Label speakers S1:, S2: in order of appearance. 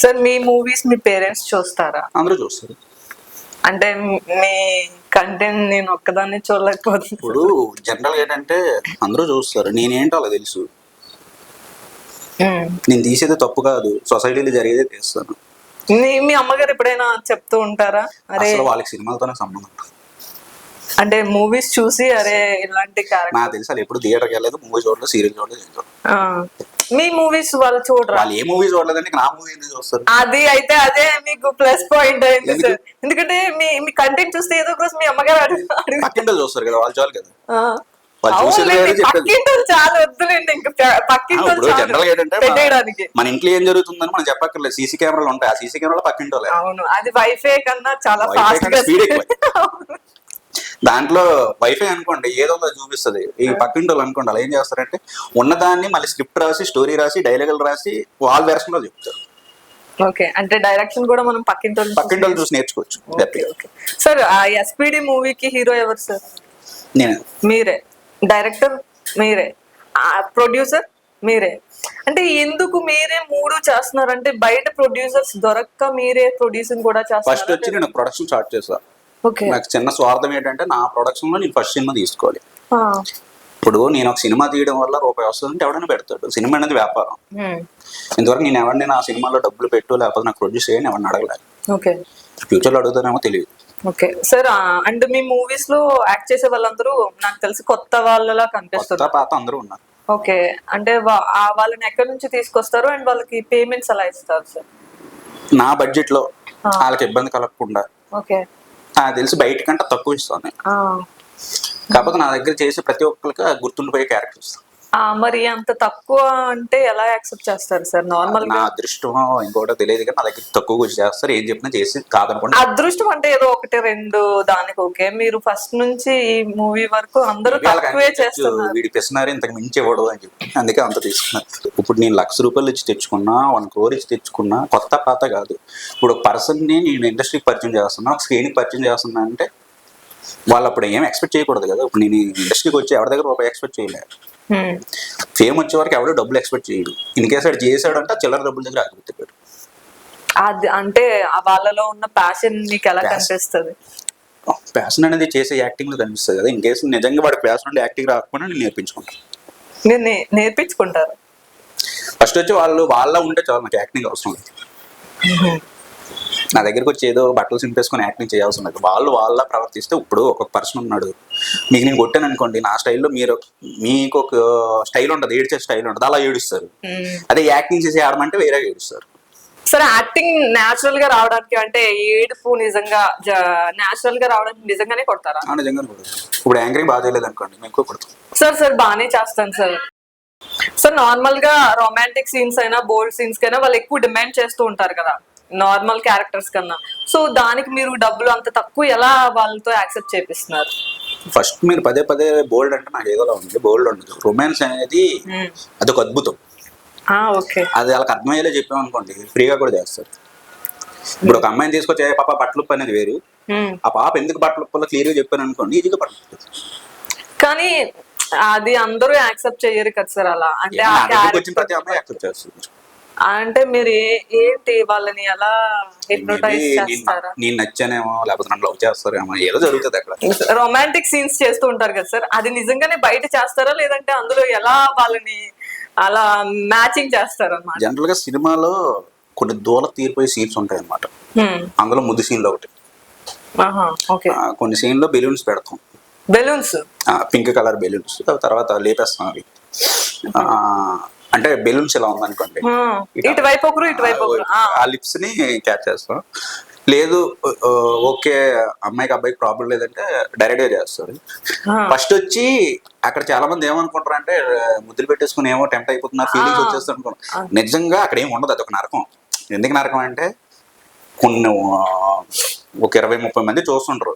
S1: Sir మీ movies మీ parents చూస్తారా?
S2: అందరూ చూస్తారు.
S1: అంటే మీ కంటెంట్ నేను ఒక్కదాన్ని చూడలేకపోతుంది.
S2: ఇప్పుడు జనరల్ ఏంటంటే అందరూ చూస్తారు, నేనేంటో అలా తెలుసు. నేను తీసేది తప్పు కాదు, సొసైటీలో జరిగేదే తీస్తాను.
S1: మీ అమ్మగారు ఎప్పుడైనా చెప్తూ ఉంటారా అరే
S2: అసలు వాళ్ళకి సినిమాలతోనే సంబంధం?
S1: అంటే మూవీస్ చూసి అరే ఇలాంటి క్యారెక్టర్
S2: నాకు తెలుసు వాళ్ళు ఎప్పుడు థియేటర్కి వెళ్ళలేదు, మూవీ చూడలేదు, సీరియల్ చూడలేదు.
S1: మీ మూవీస్ వాళ్ళు చూడరా?
S2: వాళ్ళు ఏ మూవీ చూడలేదండి, నా మూవీ ఎందుకు చూస్తారు?
S1: అది అయితే అదే మీకు ప్లస్ పాయింట్ అయింది సార్. ఎందుకంటే మీ కంటెంట్ చూస్తే ఏదో ఒక రోజు మీ అమ్మగారు
S2: పక్కింటో చూస్తారు కదా, వాళ్ళు చాలు కదా.
S1: చాలా వద్దులేండి, ఇంకా
S2: జనరల్ ఏంటంటే మన ఇంట్లో ఏం జరుగుతుందని మనం చెప్పక్కర్లేదు. సీసీ కెమెరాలు ఉంటాయి, ఆ సీసీ కెమెరాలో పక్కింటో.
S1: అవును, అది వైఫై కన్నా చాలా ఫాస్ట్ గా
S2: స్పీడ్ ఎక్కువ. దాంట్లో వైఫై అనుకోండి ఏదో చూపిస్తుంది, ఈ పక్కింటి వాళ్ళు అనుకోండి అలా ఏం చేస్తారంటే ఉన్నదాన్ని మళ్ళీ స్క్రిప్ట్ రాసి, స్టోరీ రాసి, డైలాగులు రాసి వాళ్ళ వెర్షన్ లో చెప్తారు.
S1: ఓకే, అంటే డైరెక్షన్ కూడా మనం పక్కింటి
S2: చూసి నేర్చుకోవచ్చు.
S1: సార్ ఆ ఎస్పీడి మూవీకి హీరో ఎవరు సార్?
S2: నేను.
S1: మీరే డైరెక్టర్, మీరే ప్రొడ్యూసర్, మీరే. అంటే ఎందుకు మీరే మూడు చేస్తున్నారంటే బయట ప్రొడ్యూసర్స్ దొరక్క మీరే ప్రొడ్యూసింగ్ కూడా చేస్తారు?
S2: ఫస్ట్ వచ్చి నేను ప్రొడక్షన్ స్టార్ట్ చేస్తా.
S1: ఓకే,
S2: నాకు చిన్న స్వార్థం ఏంటంటే నా ప్రొడక్షన్ లో నేను ఫస్ట్ సినిమా తీసుకోవాలి. ఇప్పుడు నేను ఒక సినిమా తీయడం వల్ల రూపాయి వస్తుందంటే ఎవడైనా పెడతాడు. సినిమా అనేది వ్యాపారం. ఇంతవరకు నేను ఎవరిని నా సినిమాలో డబ్బులు పెట్టు లేకపోతే నాకు ప్రొడ్యూస్ చేయని ఎవరిని అడగలేదు.
S1: ఓకే,
S2: ఫ్యూచర్ లో అడుగుతానేమో తెలియదు.
S1: Okay sir, and me movies లో యాక్ట్ చేసే వాళ్ళందరూ నాకు తెలిసి కొత్త వాళ్ళలా కనిపిస్తారు.
S2: పాత అందరూ ఉన్నారు.
S1: ఓకే, అంటే వాళ్ళని ఎక్కడి నుంచి తీసుకొస్తారు అండ్ వాళ్ళకి పేమెంట్స్ ఎలా ఇస్తారు సార్?
S2: నా బడ్జెట్ లో వాళ్ళకి ఇబ్బంది కలగకుండా.
S1: ఓకే,
S2: నాకు తెలిసి బయట కంటే తక్కువ ఇస్తాను. కాకపోతే నా దగ్గర చేసే ప్రతి ఒక్కరికి గుర్తుండిపోయే క్యారెక్టర్ ఇస్తాను.
S1: మరి అంత తక్కువ అంటే ఎలా యాక్సెప్ట్ చేస్తారు సార్? నార్మల్
S2: నా అదృష్టం ఇంకోటో తెలియదు కానీ నా దగ్గర తక్కువ చేస్తారు, ఏం చెప్పినా చేసి కాదనుకోండి.
S1: అదృష్టం అంటే ఏదో ఒకటి రెండు దానికి ఓకే, మీరు ఫస్ట్ నుంచి ఈ మూవీ వరకు అందరూ తక్కువే చేస్తున్నారు.
S2: వీడి పిస్తున్నారు, ఇంతకు మించి ఇవ్వడు అని చెప్పి అందుకే అంత తీసుకున్నారు. ఇప్పుడు నేను ₹1,00,000 ఇచ్చి తెచ్చుకున్నా, 1 crore ఇచ్చి తెచ్చుకున్నా, కొత్త పాత కాదు. ఇప్పుడు ఒక పర్సన్ ని నేను ఇండస్ట్రీకి పరిచయం చేస్తున్నా, ఒక స్క్రీన్కి పరిచయం చేస్తున్నా అంటే వాళ్ళు అప్పుడు ఏం ఎక్స్పెక్ట్ చేయకూడదు కదా. ఇప్పుడు నేను ఇండస్ట్రీకి వచ్చి ఎవరి దగ్గర రూపాయి ఎక్స్పెక్ట్ చేయలేదు. ఫేమ్ వచ్చే వరకు ఎవడో డబ్బులు ఎక్స్పెక్ట్ చేయడు. ఇన్ కేసు అడు చేసాడు అంటే చిల్లర డబ్బుల దగ్గర ఆగిపోతాడు.
S1: అది అంటే వాళ్ళలో ఉన్న ప్యాషన్ మీకు ఎలా కనిపిస్తుంది?
S2: ప్యాషన్ అనేది చేసే యాక్టింగ్ లో కనిపిస్తుంది కదా. ఇన్ కేసు నిజంగా వాడికి ప్యాషన్ ఉంటే యాక్టింగ్ రాకపోయినా నేను నేర్పించుకుంటాను.
S1: మీరు నేర్పించుకుంటారు?
S2: ఫస్ట్ వచ్చి వాళ్ళ ఉంటే చాలు, నాకు యాక్టింగ్ అవసరం లేదు. నా దగ్గరకు వచ్చి ఏదో బట్టలు సింపేసుకొని యాక్టింగ్ చేయాల్సి ఉన్నది. వాళ్ళ ప్రవర్తిస్తే ఇప్పుడు ఒక్కొక్క పర్సన్ ఉన్నాడు, మీకు నేను కొట్టాను అనుకోండి, నా స్టైల్లో మీకు ఒక స్టైల్ ఉంటుంది, ఏడ్చే స్టైల్ ఉంటుంది, అలా ఏడుస్తారు. అదే యాక్టింగ్ చేసి ఆడమంటే వేరే ఏడుస్తారు.
S1: సరే, యాక్టింగ్ న్యాచురల్ గా రావడానికి అంటే ఏడుపు నిజంగా న్యాచురల్ గా రావడానికి నిజంగానే కొడతారా?
S2: నిజంగానే కొడతారు. ఇప్పుడు యాంకరింగ్ బాగా చేయలేదు అనుకోండి, మేము ఎక్కువ కొడతాం.
S1: సార్ బాగానే చేస్తాను సార్. నార్మల్ గా రొమాంటిక్ సీన్స్ అయినా బోల్డ్ సీన్స్ కైనా వాళ్ళు ఎక్కువ డిమాండ్ చేస్తూ ఉంటారు కదా నార్మల్ క్యారెక్టర్స్ కన్నా. సో దానికి మీరు డబ్బులు అంత తక్కువ ఎలా వాళ్ళతో యాక్సెప్ట్ చేపిస్తున్నారు?
S2: ఫస్ట్ మీరు పదే బోల్డ్ అంటే నాకు ఏదోలా ఉంది, బోల్డ్ ఉండదు. రొమాన్స్ అనేది అదొక అద్భుతం. అది వాళ్ళకి అర్థమయ్యేలా చెప్పామనుకోండి ఫ్రీగా కూడా చేస్తారు. ఇప్పుడు ఒక అమ్మాయిని తీసుకొచ్చి పాప బట్టలు అనేది వేరు, ఆ పాప ఎందుకు బట్టలు క్లియర్ గా చెప్పాను అనుకోండి, ఈజీగా బట్టలు.
S1: కానీ అది అందరూ యాక్సెప్ట్ చేయరు కదా సార్. అలా అంటే
S2: వచ్చిన ప్రతి అమ్మాయి యాక్సెప్ట్ చేస్తుంది.
S1: అంటే మీరు ఏంటి వాళ్ళని ఎలా హిప్నోటైజ్ చేస్తారా?
S2: నేను నచ్చానేమో లేకపోతే నన్ను లవ్ చేస్తారేమో, ఏదో జరుగుతుంది అక్కడ.
S1: రొమాంటిక్ సీన్స్ చేస్తూ ఉంటారు కదా సార్, అది నిజంగానే బయట చేస్తారా లేదంటే అందులో ఎలా వాళ్ళని అలా మ్యాచింగ్ చేస్తారు అన్నమాట?
S2: జనరల్ గా సినిమాలో కొన్ని దూల తీరిపోయే సీన్స్ ఉంటాయి అన్నమాట. అందులో ముద్దు సీన్లో ఒకటి. కొన్ని సీన్ లో బెలూన్స్ పెడతాం, బెలూన్స్ పింక్ కలర్ బెలూన్స్, తర్వాత లేపేస్తాం అవి. అంటే బెలూన్స్ ఎలా ఉందనుకోండి, ఆ లిప్స్ ని క్యాచ్ చేస్తాం. లేదు ఓకే అమ్మాయికి అబ్బాయికి ప్రాబ్లం లేదంటే డైరెక్ట్ గా చేస్తారు. ఫస్ట్ వచ్చి అక్కడ చాలా మంది ఏమనుకుంటారు అంటే ముద్దులు పెట్టేసుకుని ఏమో టెంప్ట్ అయిపోతున్నారు, ఫీలింగ్స్ వచ్చేస్తారు అనుకుంటారు. నిజంగా అక్కడ ఏమి ఉండదు, అదొక నరకం. ఎందుకు నరకం అంటే కొన్ని ఒక 20-30 మంది చూస్తుంటారు.